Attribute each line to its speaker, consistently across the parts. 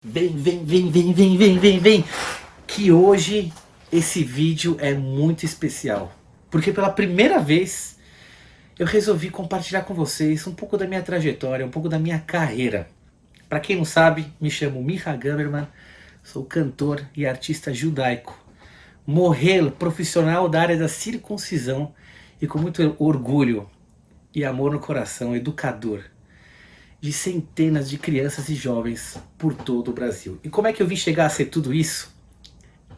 Speaker 1: Vem, que hoje esse vídeo é muito especial, porque pela primeira vez eu resolvi compartilhar com vocês um pouco da minha trajetória, um pouco da minha carreira. Para quem não sabe, me chamo Micha Gamerman, sou cantor e artista judaico, morrel profissional da área da circuncisão e com muito orgulho e amor no coração, educador de centenas de crianças e jovens por todo o Brasil. E como é que eu vim chegar a ser tudo isso?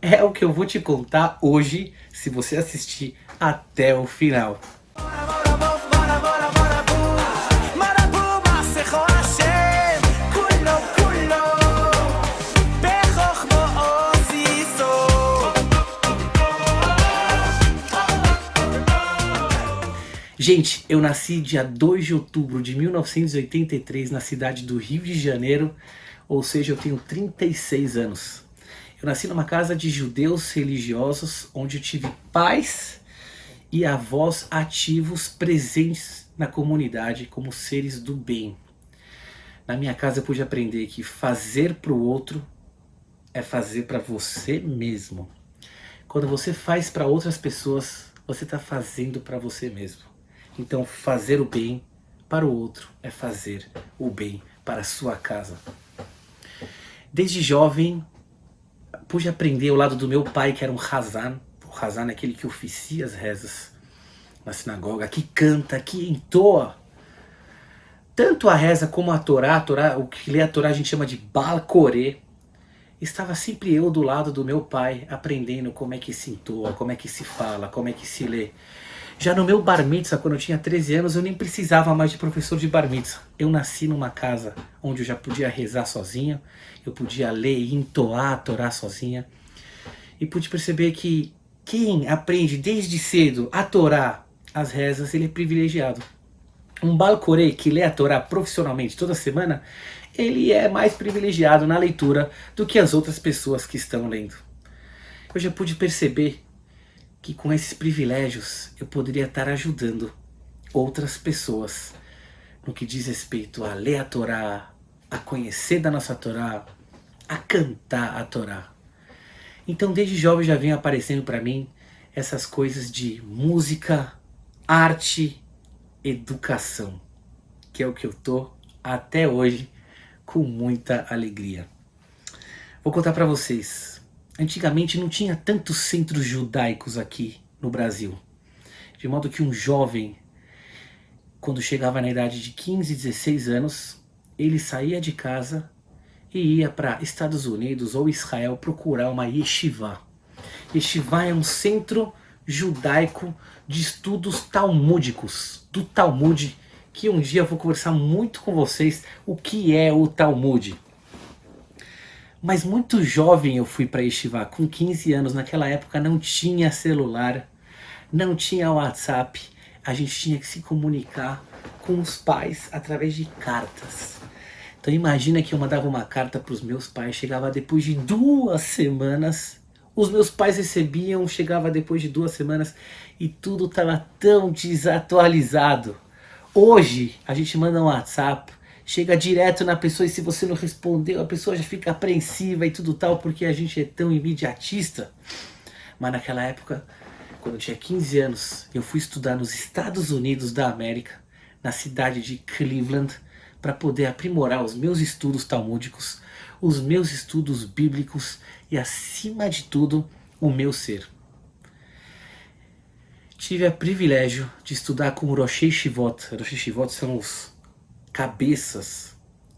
Speaker 1: É o que eu vou te contar hoje, se você assistir até o final. Gente, eu nasci dia 2 de outubro de 1983 na cidade do Rio de Janeiro, ou seja, eu tenho 36 anos. Eu nasci numa casa de judeus religiosos, onde eu tive pais e avós ativos presentes na comunidade como seres do bem. Na minha casa eu pude aprender que fazer para o outro é fazer para você mesmo. Quando você faz para outras pessoas, você está fazendo para você mesmo. Então fazer o bem para o outro é fazer o bem para a sua casa. Desde jovem, pude aprender ao lado do meu pai, que era um Hazan. O Hazan é aquele que oficia as rezas na sinagoga, que canta, que entoa. Tanto a reza como a Torá, o que lê a Torá a gente chama de Baal Koré. Estava sempre eu do lado do meu pai, aprendendo como é que se entoa, como é que se fala, como é que se lê. Já no meu bar mitzvah, quando eu tinha 13 anos, eu nem precisava mais de professor de bar mitzvah. Eu nasci numa casa onde eu já podia rezar sozinho, eu podia ler e entoar a Torá sozinha. E pude perceber que quem aprende desde cedo a Torá, as rezas, ele é privilegiado. Um Baal Koré que lê a Torá profissionalmente toda semana, ele é mais privilegiado na leitura do que as outras pessoas que estão lendo. Eu já pude perceber que com esses privilégios eu poderia estar ajudando outras pessoas no que diz respeito a ler a Torá, a conhecer da nossa Torá, a cantar a Torá. Então desde jovem já vem aparecendo para mim essas coisas de música, arte, educação, que é o que eu tô até hoje com muita alegria. Vou contar para vocês. Antigamente não tinha tantos centros judaicos aqui no Brasil. De modo que um jovem, quando chegava na idade de 15, 16 anos, ele saía de casa e ia para Estados Unidos ou Israel procurar uma yeshiva. Yeshiva é um centro judaico de estudos talmúdicos, do Talmud, que um dia eu vou conversar muito com vocês o que é o Talmud. Mas muito jovem eu fui para Yeshiva, com 15 anos. Naquela época não tinha celular, não tinha WhatsApp. A gente tinha que se comunicar com os pais através de cartas. Então imagina que eu mandava uma carta para os meus pais, chegava depois de 2 semanas. Os meus pais recebiam, chegava depois de 2 semanas e tudo estava tão desatualizado. Hoje a gente manda um WhatsApp, chega direto na pessoa e se você não respondeu, a pessoa já fica apreensiva e tudo tal, porque a gente é tão imediatista. Mas naquela época, quando eu tinha 15 anos, eu fui estudar nos Estados Unidos da América, na cidade de Cleveland, para poder aprimorar os meus estudos talmúdicos, os meus estudos bíblicos e, acima de tudo, o meu ser. Tive o privilégio de estudar com o Rosh Yeshivot. Rosh Yeshivot são os cabeças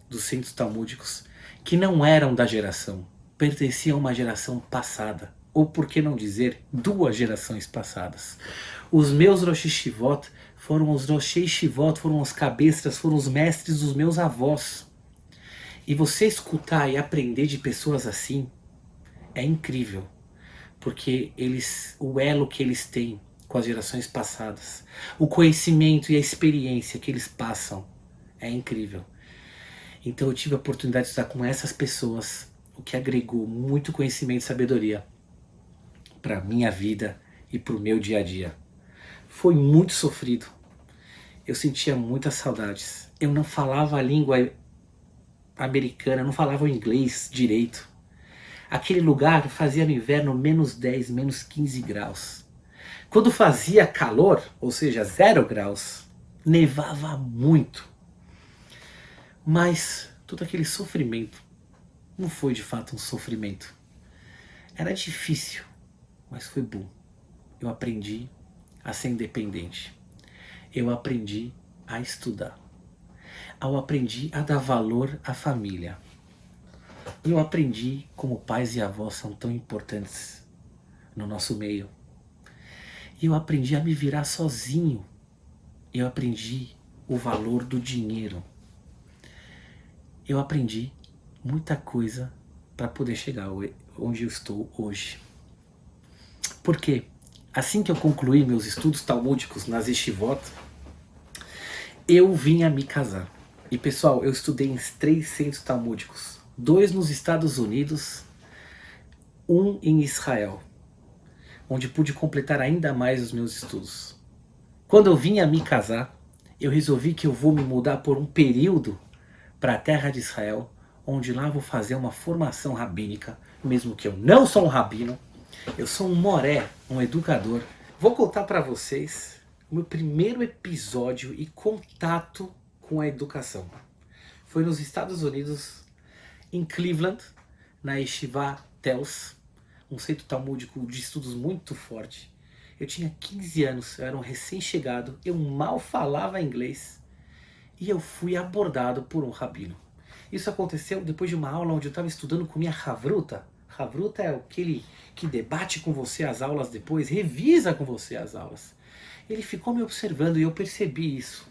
Speaker 1: dos centros talmúdicos que não eram da geração, pertenciam a uma geração passada, ou por que não dizer 2 gerações passadas. Os meus Rosh Yeshivot foram os Rosh Yeshivot, foram os cabeças, foram os mestres dos meus avós. E você escutar e aprender de pessoas assim é incrível, porque o elo que eles têm com as gerações passadas, o conhecimento e a experiência que eles passam é incrível. Então eu tive a oportunidade de estar com essas pessoas, o que agregou muito conhecimento e sabedoria para a minha vida e para o meu dia a dia. Foi muito sofrido, eu sentia muitas saudades, eu não falava a língua americana, não falavam inglês direito. Aquele lugar fazia no inverno -10, -15 graus. Quando fazia calor, ou seja, 0 graus, nevava muito. Mas todo aquele sofrimento não foi de fato um sofrimento. Era difícil, mas foi bom. Eu aprendi a ser independente. Eu aprendi a estudar. Eu aprendi a dar valor à família. Eu aprendi como pais e avós são tão importantes no nosso meio. E eu aprendi a me virar sozinho. Eu aprendi o valor do dinheiro. Eu aprendi muita coisa para poder chegar onde eu estou hoje. Porque assim que eu concluí meus estudos talmúdicos nas yeshivot, eu vim a me casar. E pessoal, eu estudei em 3 centros talmúdicos. 2 nos Estados Unidos, 1 em Israel, onde pude completar ainda mais os meus estudos. Quando eu vim a me casar, eu resolvi que eu vou me mudar por um período para a terra de Israel, onde lá vou fazer uma formação rabínica, mesmo que eu não sou um rabino, eu sou um moré, um educador. Vou contar para vocês o meu primeiro episódio e contato com a educação. Foi nos Estados Unidos, em Cleveland, na Yeshiva Tels, um centro talmúdico de estudos muito forte. Eu tinha 15 anos, eu era um recém-chegado, eu mal falava inglês e eu fui abordado por um rabino. Isso aconteceu depois de uma aula onde eu estava estudando com minha Havruta. Havruta é aquele que debate com você as aulas depois, revisa com você as aulas. Ele ficou me observando e eu percebi isso.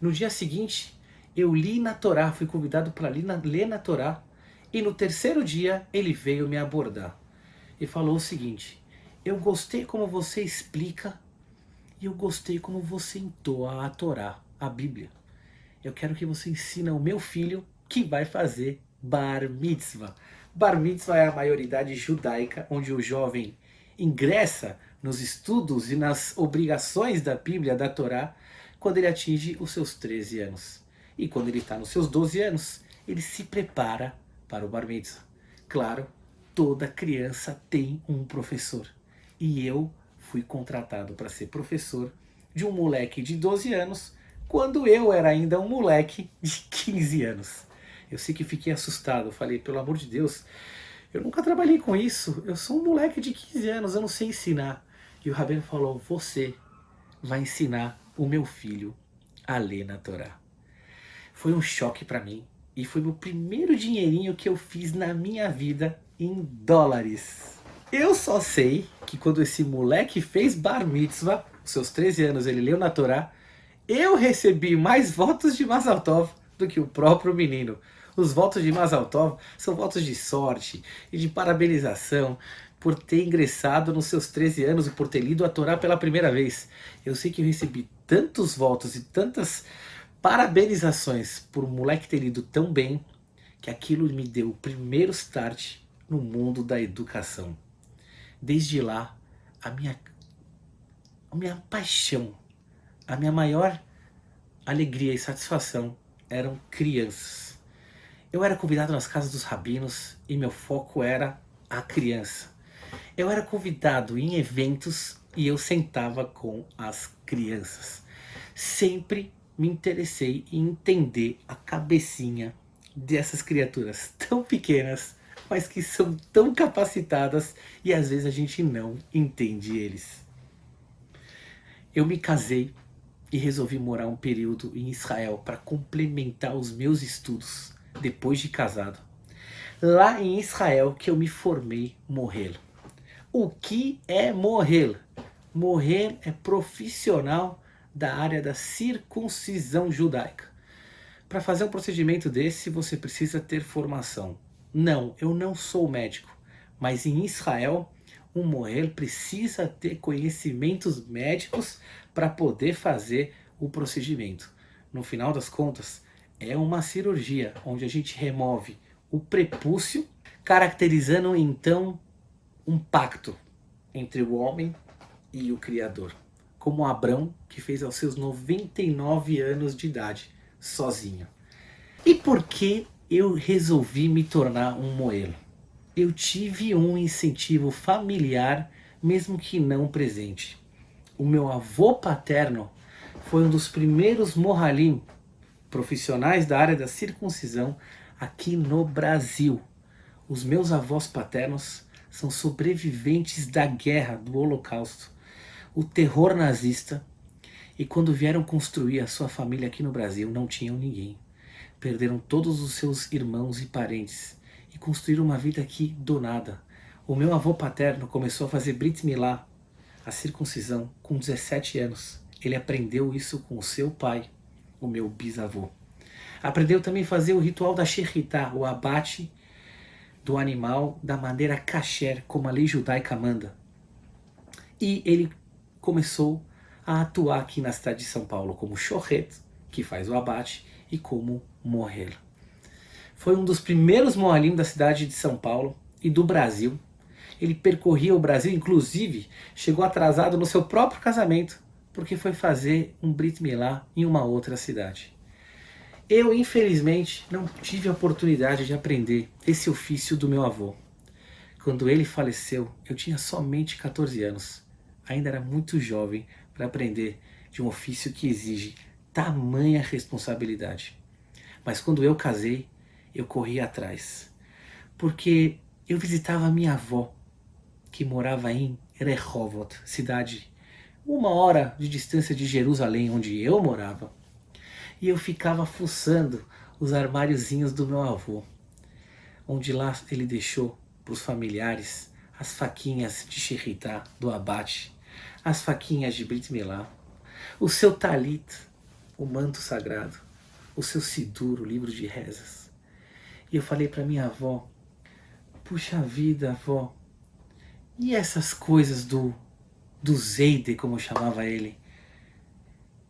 Speaker 1: No dia seguinte, eu li na Torá, fui convidado para ler na Torá, e no terceiro dia ele veio me abordar e falou o seguinte: eu gostei como você explica e eu gostei como você entoa a Torá, a Bíblia. Eu quero que você ensine ao meu filho que vai fazer Bar Mitzvah. Bar Mitzvah é a maioridade judaica, onde o jovem ingressa nos estudos e nas obrigações da Bíblia, da Torá, quando ele atinge os seus 13 anos. E quando ele está nos seus 12 anos, ele se prepara para o Bar Mitzvah. Claro, toda criança tem um professor. E eu fui contratado para ser professor de um moleque de 12 anos, quando eu era ainda um moleque de 15 anos. Eu sei que fiquei assustado, falei, pelo amor de Deus, eu nunca trabalhei com isso, eu sou um moleque de 15 anos, eu não sei ensinar. E o rabino falou, você vai ensinar o meu filho a ler na Torá. Foi um choque para mim, e foi o primeiro dinheirinho que eu fiz na minha vida em dólares. Eu só sei que quando esse moleque fez Bar Mitzvah, os seus 13 anos ele leu na Torá, eu recebi mais votos de Mazal Tov do que o próprio menino. Os votos de Mazal Tov são votos de sorte e de parabenização por ter ingressado nos seus 13 anos e por ter lido a Torá pela primeira vez. Eu sei que eu recebi tantos votos e tantas parabenizações por um moleque ter lido tão bem, que aquilo me deu o primeiro start no mundo da educação. Desde lá, a minha paixão, a minha maior alegria e satisfação eram crianças. Eu era convidado nas casas dos rabinos e meu foco era a criança. Eu era convidado em eventos e eu sentava com as crianças. Sempre me interessei em entender a cabecinha dessas criaturas tão pequenas, mas que são tão capacitadas e às vezes a gente não entende eles. Eu me casei e resolvi morar um período em Israel para complementar os meus estudos depois de casado. Lá em Israel que eu me formei mohel. O que é mohel? Mohel é profissional da área da circuncisão judaica. Para fazer um procedimento desse, você precisa ter formação. Não, eu não sou médico, mas em Israel, um mohel precisa ter conhecimentos médicos para poder fazer o procedimento. No final das contas, é uma cirurgia onde a gente remove o prepúcio, caracterizando então um pacto entre o homem e o Criador. Como Abrão, que fez aos seus 99 anos de idade, sozinho. E por que eu resolvi me tornar um moelo. Eu tive um incentivo familiar, mesmo que não presente. O meu avô paterno foi um dos primeiros mohalim profissionais da área da circuncisão aqui no Brasil. Os meus avós paternos são sobreviventes da guerra, do Holocausto, o terror nazista, e quando vieram construir a sua família aqui no Brasil, não tinham ninguém. Perderam todos os seus irmãos e parentes e construíram uma vida aqui do nada. O meu avô paterno começou a fazer Brit Milá, a circuncisão, com 17 anos. Ele aprendeu isso com o seu pai, o meu bisavô. Aprendeu também a fazer o ritual da Shechitá, o abate do animal da maneira kasher, como a lei judaica manda. E ele começou a atuar aqui na cidade de São Paulo como shochet, que faz o abate, e como mohel. Foi um dos primeiros mohalim da cidade de São Paulo e do Brasil. Ele percorria o Brasil, inclusive chegou atrasado no seu próprio casamento, porque foi fazer um Brit Milá em uma outra cidade. Eu, infelizmente, não tive a oportunidade de aprender esse ofício do meu avô. Quando ele faleceu, eu tinha somente 14 anos. Ainda era muito jovem para aprender de um ofício que exige tamanha responsabilidade. Mas quando eu casei, eu corri atrás. Porque eu visitava a minha avó, que morava em Rehovot, cidade 1 hora de distância de Jerusalém, onde eu morava. E eu ficava fuçando os armáriozinhos do meu avô, onde lá ele deixou para os familiares as faquinhas de Shechitá, do abate, as faquinhas de Brit Milá, o seu talit, o manto sagrado, o seu sidur, o livro de rezas. E eu falei para minha avó, puxa vida, avó, e essas coisas do Zeide, como eu chamava ele,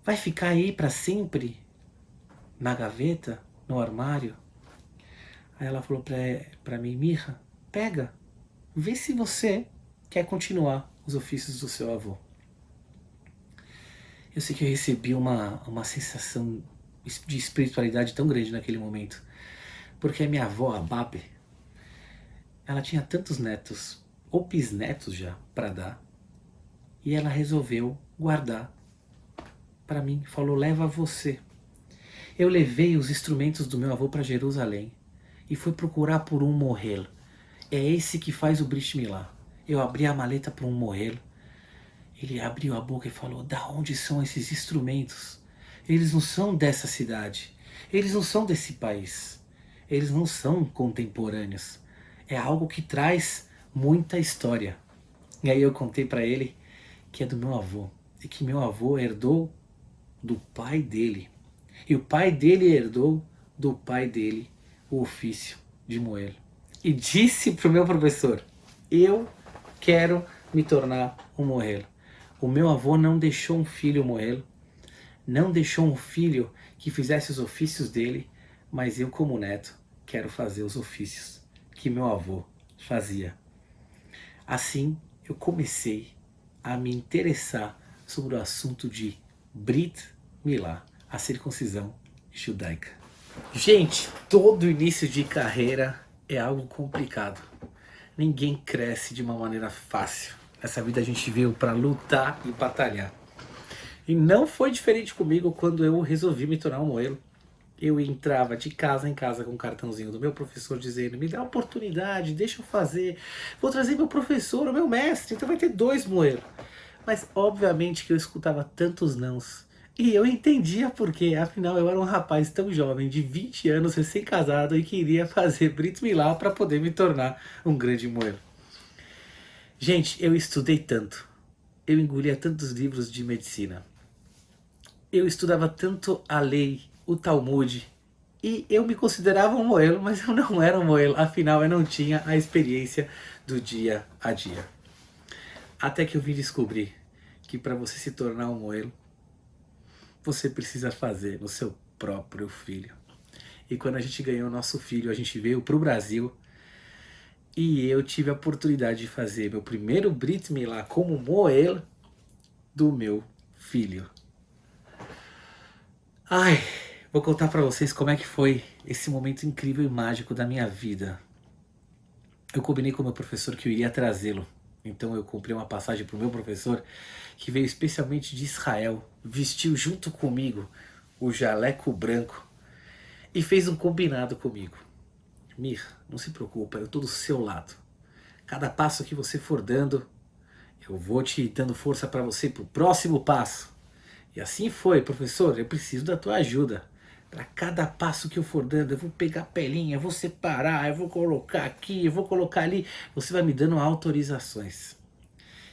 Speaker 1: vai ficar aí para sempre? Na gaveta, no armário? Aí ela falou pra mim, Mirra, pega, vê se você quer continuar os ofícios do seu avô. Eu sei que eu recebi uma sensação de espiritualidade tão grande naquele momento, porque a minha avó, a Babe, ela tinha tantos netos, ou bisnetos já, para dar, e ela resolveu guardar para mim, falou, leva você. Eu levei os instrumentos do meu avô para Jerusalém e fui procurar por um mohel. É esse que faz o Brit Milá. Eu abri a maleta para um mohel. Ele abriu a boca e falou, da onde são esses instrumentos? Eles não são dessa cidade. Eles não são desse país. Eles não são contemporâneos. É algo que traz muita história. E aí eu contei para ele que é do meu avô. E que meu avô herdou do pai dele. E o pai dele herdou do pai dele o ofício de moelo. E disse para o meu professor, eu quero me tornar um moelo. O meu avô não deixou um filho moelo, não deixou um filho que fizesse os ofícios dele, mas eu como neto quero fazer os ofícios que meu avô fazia. Assim eu comecei a me interessar sobre o assunto de Brit Milá, a circuncisão judaica. Gente, todo início de carreira é algo complicado. Ninguém cresce de uma maneira fácil. Nessa vida a gente veio para lutar e batalhar. E não foi diferente comigo quando eu resolvi me tornar um moelo. Eu entrava de casa em casa com um cartãozinho do meu professor dizendo, me dá a oportunidade, deixa eu fazer. Vou trazer meu professor, o meu mestre, então vai ter 2 moelos. Mas obviamente que eu escutava tantos nãos. E eu entendia porque, afinal eu era um rapaz tão jovem, de 20 anos, recém-casado, e queria fazer Brit Milá para poder me tornar um grande moelo. Gente, eu estudei tanto. Eu engolia tantos livros de medicina. Eu estudava tanto a lei, o Talmud, e eu me considerava um moelo, mas eu não era um moelo, afinal eu não tinha a experiência do dia a dia. Até que eu vim descobrir que para você se tornar um moelo, você precisa fazer no seu próprio filho. E quando a gente ganhou nosso filho, a gente veio para o Brasil e eu tive a oportunidade de fazer meu primeiro Brit Milá como moelo do meu filho. Ai, Vou contar pra vocês como é que foi esse momento incrível e mágico da minha vida. Eu combinei com o meu professor que eu iria trazê-lo. Então eu comprei uma passagem pro meu professor, que veio especialmente de Israel, vestiu junto comigo o jaleco branco e fez um combinado comigo. Mir, não se preocupa, eu tô do seu lado. Cada passo que você for dando, eu vou te dando força para você pro próximo passo. E assim foi, professor, eu preciso da tua ajuda. Para cada passo que eu for dando, eu vou pegar a pelinha, eu vou separar, eu vou colocar aqui, eu vou colocar ali. Você vai me dando autorizações.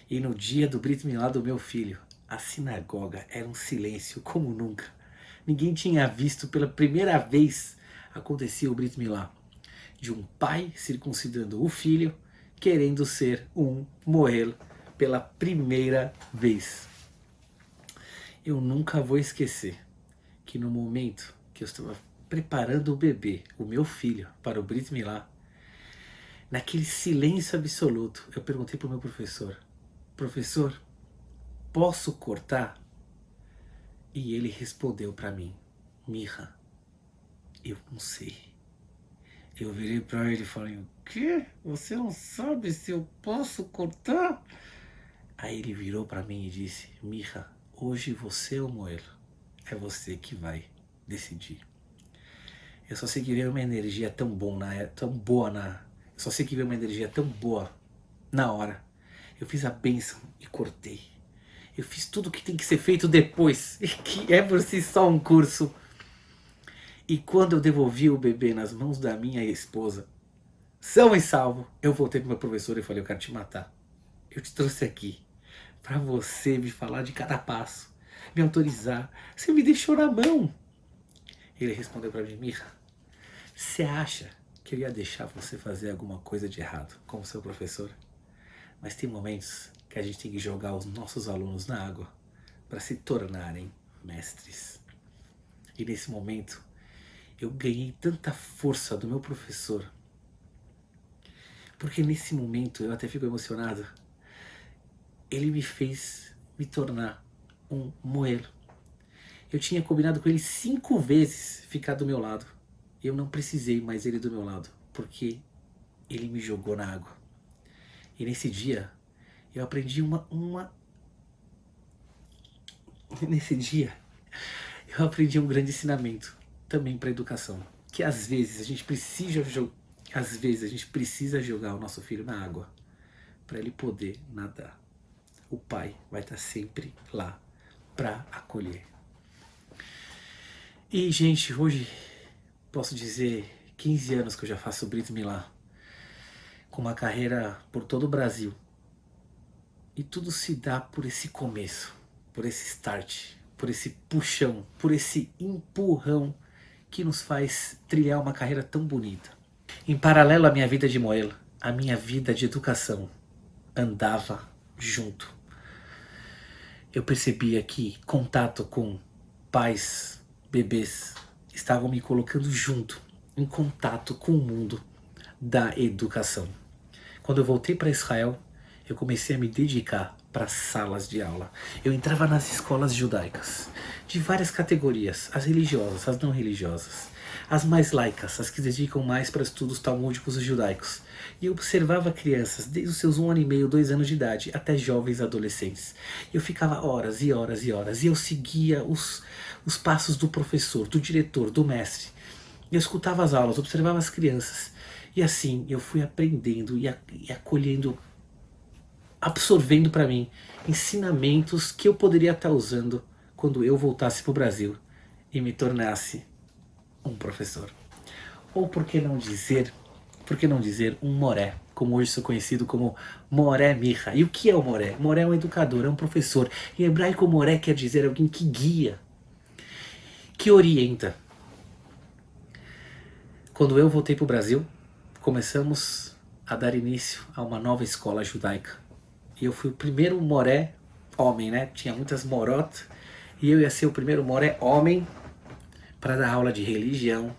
Speaker 1: E no dia do Brit Milá do meu filho, a sinagoga era um silêncio como nunca. Ninguém tinha visto, pela primeira vez acontecia o Brit Milá. De um pai circuncidando o filho, querendo ser um Moel pela primeira vez. Eu nunca vou esquecer que no momento que eu estava preparando o bebê, o meu filho, para o Brit Milá, naquele silêncio absoluto, eu perguntei para o meu professor, professor, posso cortar? E ele respondeu para mim, Mirra, eu não sei. Eu virei para ele e falei, o quê? Você não sabe se eu posso cortar? Aí ele virou para mim e disse, Mirra, hoje você é o Moelo. É você que vai decidir. Eu só sei que veio uma energia tão boa eu só sei que veio uma energia tão boa na hora. Eu fiz a bênção e cortei. Eu fiz tudo o que tem que ser feito depois, que é por si só um curso. E quando eu devolvi o bebê nas mãos da minha esposa, são e salvo, eu voltei pro meu professor e falei, eu quero te matar. Eu te trouxe aqui para você me falar de cada passo, me autorizar. Você me deixou na mão. Ele respondeu para mim, Mirra, você acha que eu ia deixar você fazer alguma coisa de errado como seu professor? Mas tem momentos que a gente tem que jogar os nossos alunos na água para se tornarem mestres. E nesse momento, eu ganhei tanta força do meu professor, porque nesse momento, eu até fico emocionado, ele me fez me tornar um Moelo. Eu tinha combinado com ele 5 vezes ficar do meu lado. Eu não precisei mais ele do meu lado, porque ele me jogou na água. E nesse dia, eu aprendi Nesse dia, eu aprendi um grande ensinamento, também para a educação. Que às vezes a gente precisa jogar o nosso filho na água, para ele poder nadar. O pai vai estar sempre lá para acolher. E, gente, hoje posso dizer 15 anos que eu já faço o Brit Milá, com uma carreira por todo o Brasil. E tudo se dá por esse começo, por esse start, por esse puxão, por esse empurrão que nos faz trilhar uma carreira tão bonita. Em paralelo à minha vida de Moelo, a minha vida de educação andava junto. Eu percebia que contato com pais, bebês, estavam me colocando junto, em contato com o mundo da educação. Quando eu voltei para Israel, eu comecei a me dedicar para salas de aula. Eu entrava nas escolas judaicas, de várias categorias, as religiosas, as não religiosas, as mais laicas, as que dedicam mais para estudos talmúdicos e judaicos. E eu observava crianças desde os seus 1 ano e meio, 2 anos de idade, até jovens adolescentes. Eu ficava horas e horas e horas, e eu seguia os passos do professor, do diretor, do mestre. Eu escutava as aulas, observava as crianças, e assim eu fui aprendendo e acolhendo, absorvendo para mim ensinamentos que eu poderia estar usando quando eu voltasse para o Brasil e me tornasse um professor. Ou por que não dizer um moré, como hoje sou conhecido como Moré Mirra. E o que é o moré? Moré é um educador, é um professor. Em hebraico, moré quer dizer alguém que guia, que orienta. Quando eu voltei para o Brasil, começamos a dar início a uma nova escola judaica. E eu fui o primeiro moré homem, né? Tinha muitas morot, e eu ia ser o primeiro moré homem para dar aula de religião,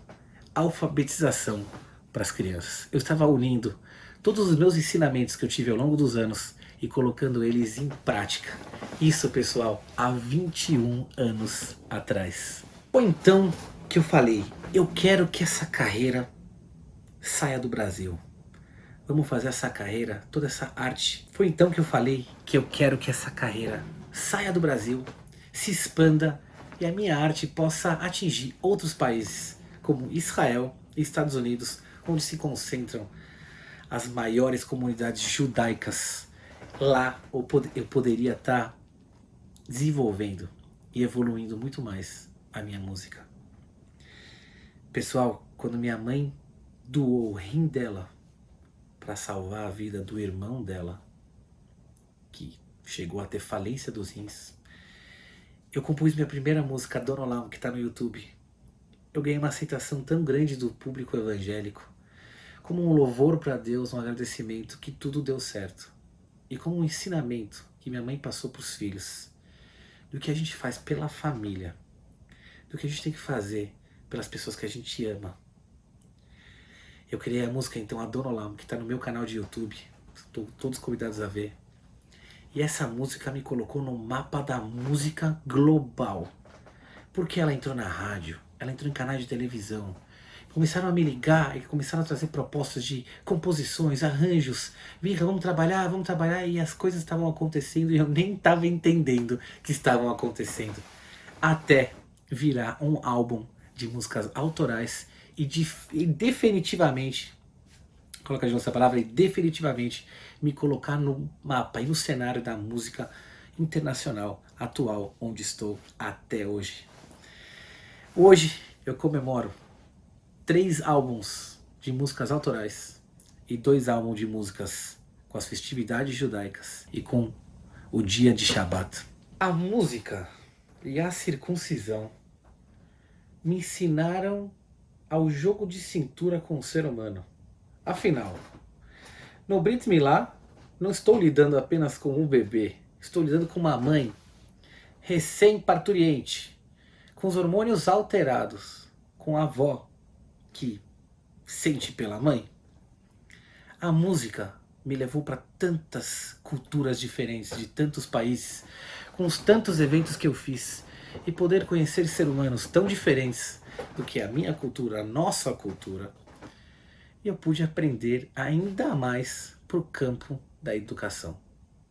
Speaker 1: alfabetização para as crianças. Eu estava unindo todos os meus ensinamentos que eu tive ao longo dos anos e colocando eles em prática. Isso, pessoal, há 21 anos atrás. Ou então, que eu falei, eu quero que essa carreira saia do Brasil. Vamos fazer essa carreira, toda essa arte. Foi então que eu falei que eu quero que essa carreira saia do Brasil, se expanda e a minha arte possa atingir outros países, como Israel e Estados Unidos, onde se concentram as maiores comunidades judaicas. Lá eu poderia estar desenvolvendo e evoluindo muito mais a minha música. Pessoal, quando minha mãe doou o rim dela para salvar a vida do irmão dela, que chegou a ter falência dos rins, eu compus minha primeira música, Dona Olam, que está no YouTube. Eu ganhei uma aceitação tão grande do público evangélico, como um louvor para Deus, um agradecimento que tudo deu certo, e como um ensinamento que minha mãe passou para os filhos, do que a gente faz pela família, do que a gente tem que fazer pelas pessoas que a gente ama. Eu criei a música então, a Dona Olam, que está no meu canal de YouTube, estou todos convidados a ver. E essa música me colocou no mapa da música global. Porque ela entrou na rádio, ela entrou em canais de televisão. Começaram a me ligar e começaram a trazer propostas de composições, arranjos. Vika, vamos trabalhar. E as coisas estavam acontecendo e eu nem estava entendendo que estavam acontecendo. Até virar um álbum de músicas autorais e definitivamente, coloca de novo essa palavra, e definitivamente me colocar no mapa e no cenário da música internacional atual, onde estou até hoje. Hoje eu comemoro 3 álbuns de músicas autorais e 2 álbuns de músicas com as festividades judaicas e com o dia de Shabat. A música e a circuncisão me ensinaram ao jogo de cintura com o ser humano. Afinal, no Brit Milá, não estou lidando apenas com um bebê, estou lidando com uma mãe recém-parturiente, com os hormônios alterados, com a avó que sente pela mãe. A música me levou para tantas culturas diferentes, de tantos países, com os tantos eventos que eu fiz, e poder conhecer seres humanos tão diferentes do que a minha cultura, a nossa cultura, e eu pude aprender ainda mais para o campo da educação.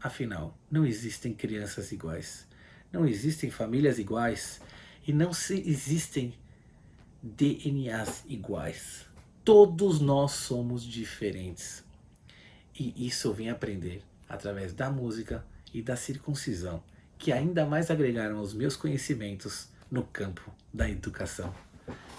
Speaker 1: Afinal, não existem crianças iguais, não existem famílias iguais e não existem DNAs iguais. Todos nós somos diferentes. E isso eu vim aprender através da música e da circuncisão, que ainda mais agregaram os meus conhecimentos no campo da educação.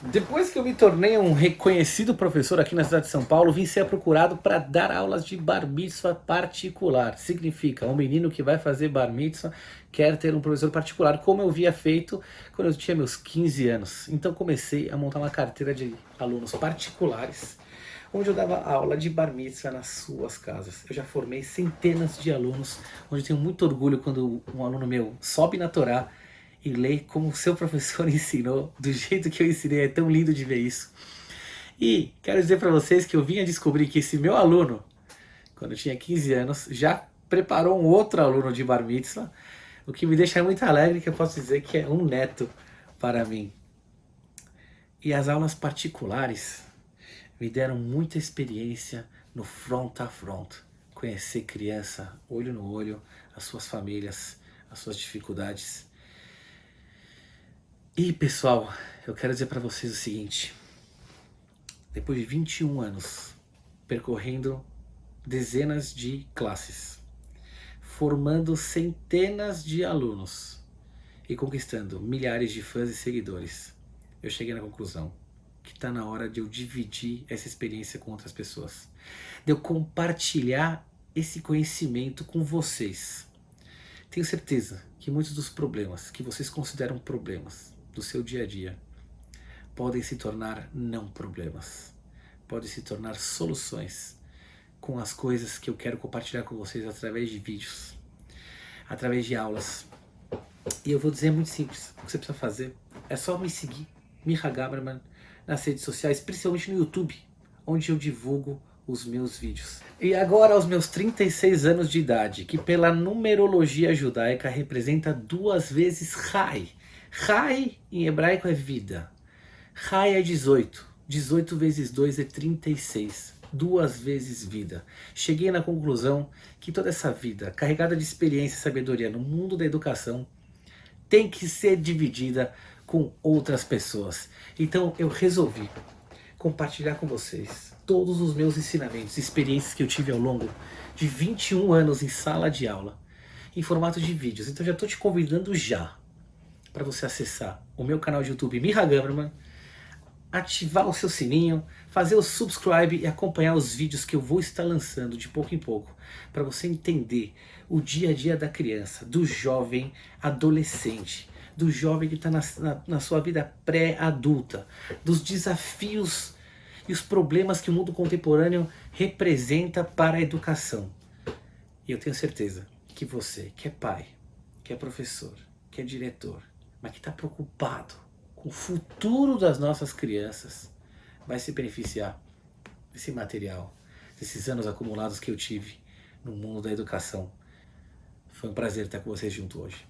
Speaker 1: Depois que eu me tornei um reconhecido professor aqui na cidade de São Paulo, vim ser procurado para dar aulas de bar mitzvah particular. Significa, um menino que vai fazer bar mitzvah quer ter um professor particular, como eu havia feito quando eu tinha meus 15 anos. Então comecei a montar uma carteira de alunos particulares, onde eu dava aula de bar mitzvah nas suas casas. Eu já formei centenas de alunos, onde eu tenho muito orgulho quando um aluno meu sobe na Torá e lê como o seu professor ensinou, do jeito que eu ensinei. É tão lindo de ver isso. E quero dizer para vocês que eu vim a descobrir que esse meu aluno, quando eu tinha 15 anos, já preparou um outro aluno de bar mitzvah, o que me deixa muito alegre, que eu posso dizer que é um neto para mim. E as aulas particulares me deram muita experiência no front a front, conhecer criança, olho no olho, as suas famílias, as suas dificuldades. E pessoal, eu quero dizer para vocês o seguinte: depois de 21 anos percorrendo dezenas de classes, formando centenas de alunos e conquistando milhares de fãs e seguidores, eu cheguei na conclusão que está na hora de eu dividir essa experiência com outras pessoas, de eu compartilhar esse conhecimento com vocês. Tenho certeza que muitos dos problemas que vocês consideram problemas do seu dia a dia podem se tornar não problemas, podem se tornar soluções com as coisas que eu quero compartilhar com vocês através de vídeos, através de aulas. E eu vou dizer muito simples: o que você precisa fazer é só me seguir, Micha Gamerman, nas redes sociais, principalmente no YouTube, onde eu divulgo os meus vídeos. E agora, aos meus 36 anos de idade, que pela numerologia judaica representa 2 vezes Chai. Chai em hebraico é vida. RAI é 18. 18 vezes 2 é 36. 2 vezes vida. Cheguei na conclusão que toda essa vida, carregada de experiência e sabedoria no mundo da educação, tem que ser dividida com outras pessoas. Então eu resolvi compartilhar com vocês todos os meus ensinamentos, experiências que eu tive ao longo de 21 anos em sala de aula, em formato de vídeos. Então já estou te convidando já para você acessar o meu canal de YouTube Miha Gamerman, ativar o seu sininho, fazer o subscribe e acompanhar os vídeos que eu vou estar lançando de pouco em pouco, para você entender o dia a dia da criança, do jovem adolescente, do jovem que está na sua vida pré-adulta, dos desafios e os problemas que o mundo contemporâneo representa para a educação. E eu tenho certeza que você, que é pai, que é professor, que é diretor, mas que está preocupado com o futuro das nossas crianças, vai se beneficiar desse material, desses anos acumulados que eu tive no mundo da educação. Foi um prazer estar com vocês junto hoje.